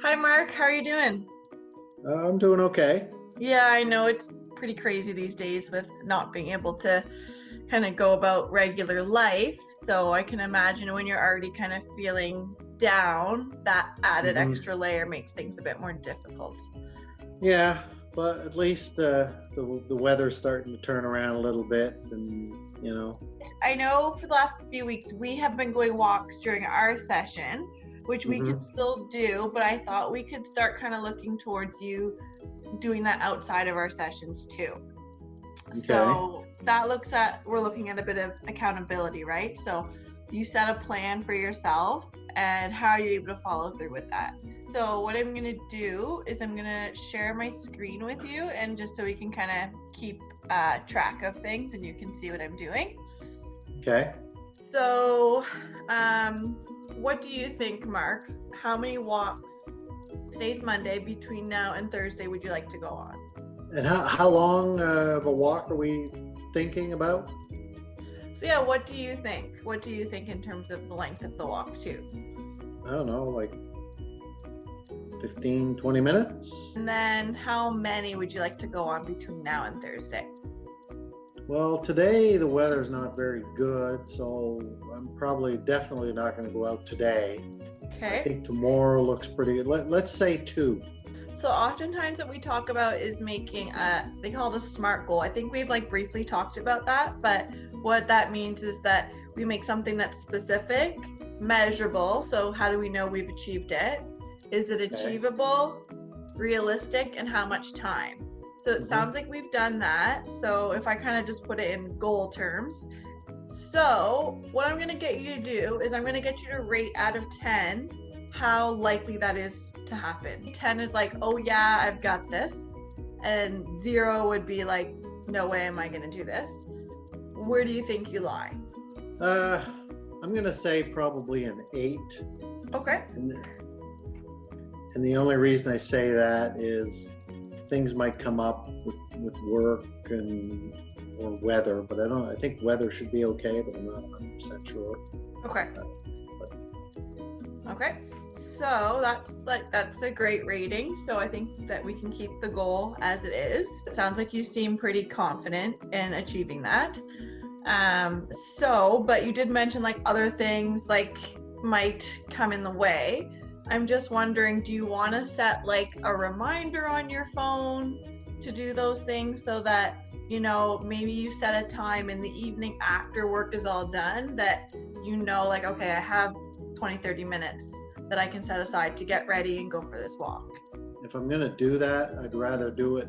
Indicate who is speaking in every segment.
Speaker 1: Hi, Mark. How are you doing?
Speaker 2: I'm doing okay.
Speaker 1: Yeah, I know it's pretty crazy these days with not being able to kind of go about regular life. So I can imagine when you're already kind of feeling down, that added
Speaker 2: hmm
Speaker 1: extra layer makes things a bit more difficult.
Speaker 2: Yeah, but at least the weather's starting to turn around a little bit, and
Speaker 1: I know for the last few weeks we have been going walks during our session, which we could
Speaker 2: hmm
Speaker 1: still do, but I thought we could start kind of looking towards you doing that outside of our sessions too.
Speaker 2: okay,
Speaker 1: So we're looking at a bit of accountability, right? So you set a plan for yourself and how are you able to follow through with that? So what I'm going to do is I'm going to share my screen with you, and just so we can kind of keep track of things and you can see what I'm doing.
Speaker 2: okay.
Speaker 1: So what do you think, Mark? How many walks, today's Monday, between now and Thursday would you like to go on?
Speaker 2: And how long of a walk are we thinking about?
Speaker 1: So yeah, what do you think? What do you think in terms of the length of the walk too?
Speaker 2: I don't know, like 15, 20 minutes?
Speaker 1: And then how many would you like to go on between now and Thursday?
Speaker 2: Well, today the weather's not very good, so I'm probably definitely not going to go out today. I
Speaker 1: Okay.
Speaker 2: think tomorrow looks pretty good. Let's say two.
Speaker 1: So oftentimes what we talk about is making they call it a SMART goal. I think we've like briefly talked about that, but what that means is that we make something that's specific, measurable. So how do we know we've achieved it? Is it
Speaker 2: Okay.
Speaker 1: achievable, realistic, and how much time? So it sounds like we've done that. So if I kind of just put it in goal terms. So what I'm going to get you to do is I'm going to get you to rate out of 10 how likely that is to happen. 10 is like, oh yeah, I've got this. And 0 would be like, no way am I going to do this. Where do you think you lie?
Speaker 2: I'm going to say probably an 8.
Speaker 1: Okay.
Speaker 2: And the only reason I say that is things might come up with work and or weather, but I think weather should be okay, but I'm not 100% sure.
Speaker 1: Okay.
Speaker 2: But
Speaker 1: Okay. So that's a great rating. So I think that we can keep the goal as it is. It sounds like you seem pretty confident in achieving that. But you did mention like other things like might come in the way. I'm just wondering, do you want to set like a reminder on your phone to do those things so that, maybe you set a time in the evening after work is all done that like, okay, I have 20, 30 minutes that I can set aside to get ready and go for this walk.
Speaker 2: if I'm going to do that, I'd rather do it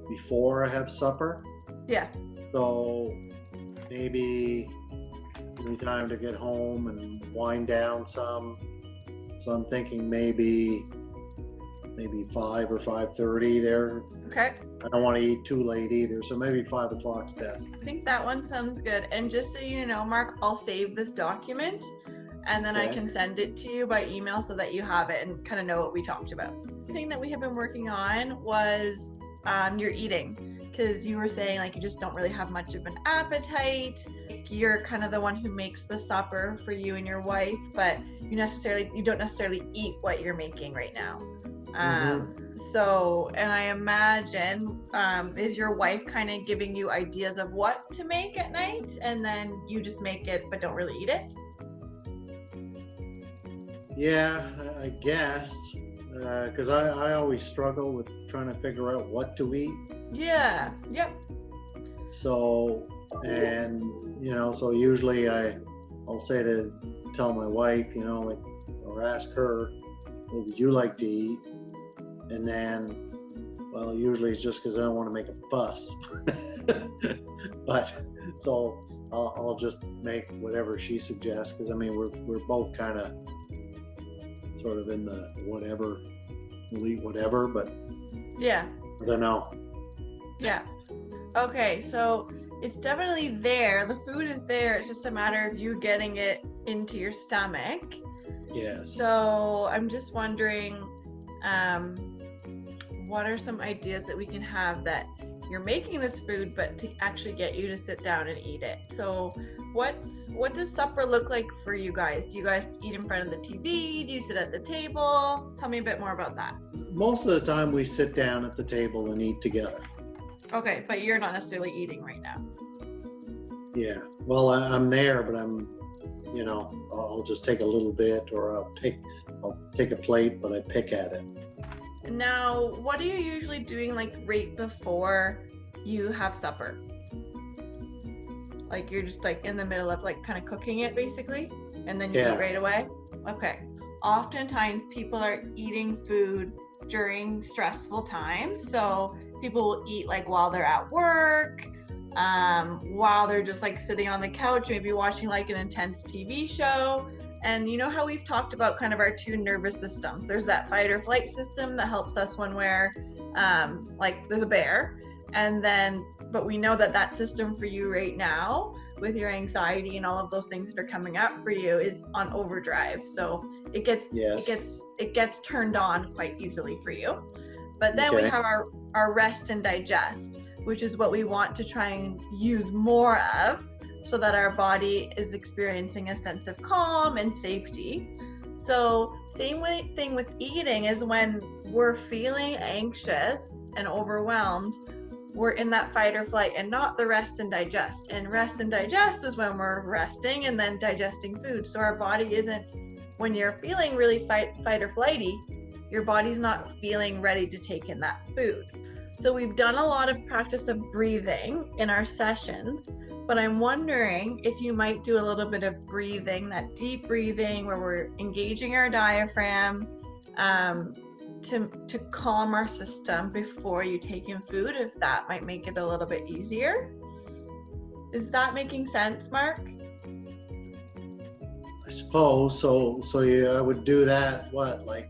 Speaker 2: before I have supper.
Speaker 1: Yeah.
Speaker 2: So maybe give me time to get home and wind down some. So I'm thinking maybe 5 or 5:30 there.
Speaker 1: Okay.
Speaker 2: I don't want to eat too late either, so maybe 5 o'clock's best.
Speaker 1: I think that one sounds good. And just so you know, Mark, I'll save this document and then I
Speaker 2: Okay.
Speaker 1: can send it to you by email so that you have it and kind of know what we talked about. The thing that we have been working on was your eating, because you were saying like you just don't really have much of an appetite. You're kind of the one who makes the supper for you and your wife, but you don't necessarily eat what you're making right now. So, and I imagine, is your wife kind of giving you ideas of what to make at night and then you just make it but don't really eat it?
Speaker 2: Yeah, I guess, because I always struggle with trying to figure out what to eat.
Speaker 1: Yeah. Yep.
Speaker 2: So, and so usually I'll tell my wife, like, or ask her, what would you like to eat? And then, well, usually it's just because I don't want to make a fuss. But so I'll just make whatever she suggests, because I mean we're both kind of sort of in the whatever, we'll eat whatever, but
Speaker 1: Yeah.
Speaker 2: I don't know.
Speaker 1: Yeah. Okay, so it's definitely there. The food is there. It's just a matter of you getting it into your stomach.
Speaker 2: Yes.
Speaker 1: So I'm just wondering, what are some ideas that we can have that you're making this food, but to actually get you to sit down and eat it. So what does supper look like for you guys? Do you guys eat in front of the TV? Do you sit at the table? Tell me a bit more about that.
Speaker 2: Most of the time we sit down at the table and eat together.
Speaker 1: Okay, but you're not necessarily eating right now.
Speaker 2: Yeah. Well, I'm there, but I'll just take a little bit, or I'll take a plate, but I pick at it.
Speaker 1: Now, what are you usually doing like right before you have supper? Like you're just like in the middle of like kind of cooking it basically, and then you eat right away? Okay. Oftentimes people are eating food during stressful times. So people will eat like while they're at work, while they're just like sitting on the couch, maybe watching like an intense TV show. And you know how we've talked about kind of our two nervous systems. There's that fight or flight system that helps us when we're like there's a bear. And then, but we know that system for you right now with your anxiety and all of those things that are coming up for you is on overdrive. So it gets turned on quite easily for you. But then we have our rest and digest, which is what we want to try and use more of, so that our body is experiencing a sense of calm and safety. So same thing with eating is when we're feeling anxious and overwhelmed, we're in that fight or flight and not the rest and digest. And rest and digest is when we're resting and then digesting food. So our body isn't, when you're feeling really fight or flighty, your body's not feeling ready to take in that food. So we've done a lot of practice of breathing in our sessions, but I'm wondering if you might do a little bit of breathing, that deep breathing where we're engaging our diaphragm to calm our system before you take in food, if that might make it a little bit easier. Is that making sense, Mark?
Speaker 2: I suppose so. I would do that, like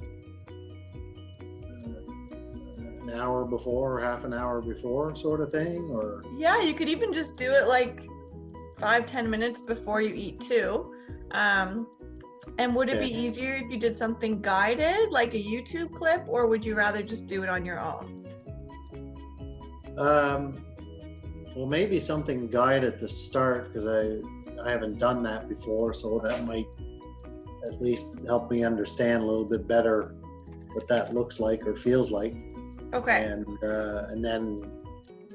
Speaker 2: an hour before or half an hour before, sort of thing? Or
Speaker 1: yeah, you could even just do it like 5-10 minutes before you eat too. And would it be easier if you did something guided, like a YouTube clip, or would you rather just do it on your own?
Speaker 2: Well, maybe something guided to start, because I haven't done that before, so that might at least help me understand a little bit better what that looks like or feels like.
Speaker 1: Okay.
Speaker 2: And then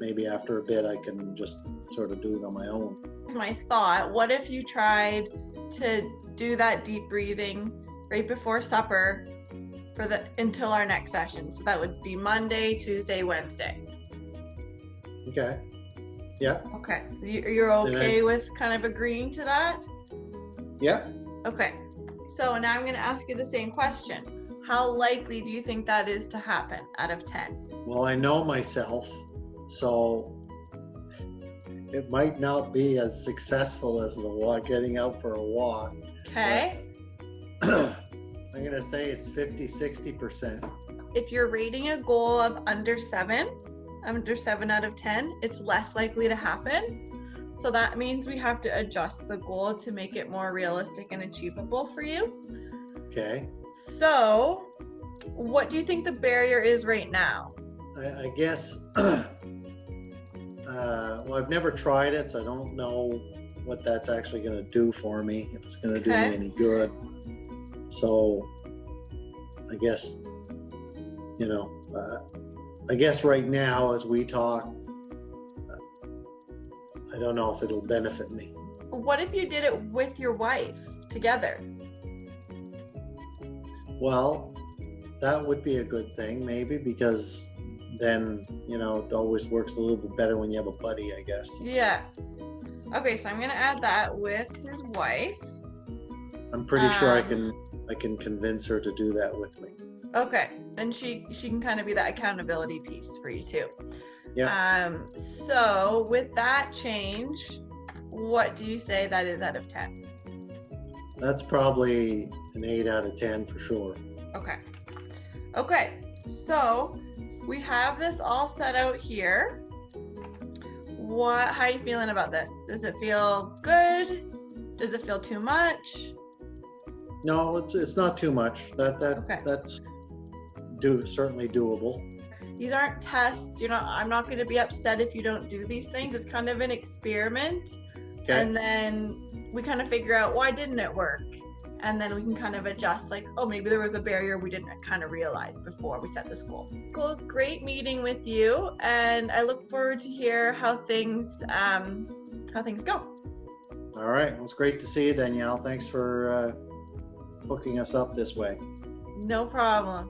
Speaker 2: maybe after a bit I can just sort of do it on my own.
Speaker 1: My thought, what if you tried to do that deep breathing right before supper until our next session? So that would be Monday, Tuesday, Wednesday.
Speaker 2: Okay. Yeah.
Speaker 1: Okay. You're okay with kind of agreeing to that?
Speaker 2: Yeah. Okay.
Speaker 1: So now I'm going to ask you the same question. How likely do you think that is to happen out of 10?
Speaker 2: Well, I know myself, so it might not be as successful as getting out for a walk.
Speaker 1: Okay.
Speaker 2: I'm going to say it's 50-60%.
Speaker 1: If you're rating a goal of under 7 out of 10, it's less likely to happen. So that means we have to adjust the goal to make it more realistic and achievable for you.
Speaker 2: Okay.
Speaker 1: So what do you think the barrier is right now?
Speaker 2: I guess, well, I've never tried it, so I don't know what that's actually going to do for me, if it's going to do me any good. So I guess, I guess right now as we talk, I don't know if it'll benefit me.
Speaker 1: What if you did it with your wife together?
Speaker 2: Well, that would be a good thing, maybe, because then, it always works a little bit better when you have a buddy, I guess.
Speaker 1: Yeah. Okay, so I'm going to add that with his wife.
Speaker 2: I'm pretty sure I can convince her to do that with me.
Speaker 1: Okay, and she can kind of be that accountability piece for you too.
Speaker 2: Yeah.
Speaker 1: So with that change, what do you say that is out of 10?
Speaker 2: That's probably an 8 out of 10 for sure.
Speaker 1: Okay, so we have this all set out here. How are you feeling about this? Does it feel good? Does it feel too much?
Speaker 2: No, it's not too much. That's certainly doable.
Speaker 1: these aren't tests. I'm not going to be upset if you don't do these things. It's kind of an experiment.
Speaker 2: Okay.
Speaker 1: And then we kind of figure out, why didn't it work? And then we can kind of adjust, like, oh, maybe there was a barrier we didn't kind of realize before we set this goal. It was great meeting with you, and I look forward to hear how things go.
Speaker 2: All right. Well, it's great to see you, Danielle. Thanks for hooking us up this way.
Speaker 1: No problem.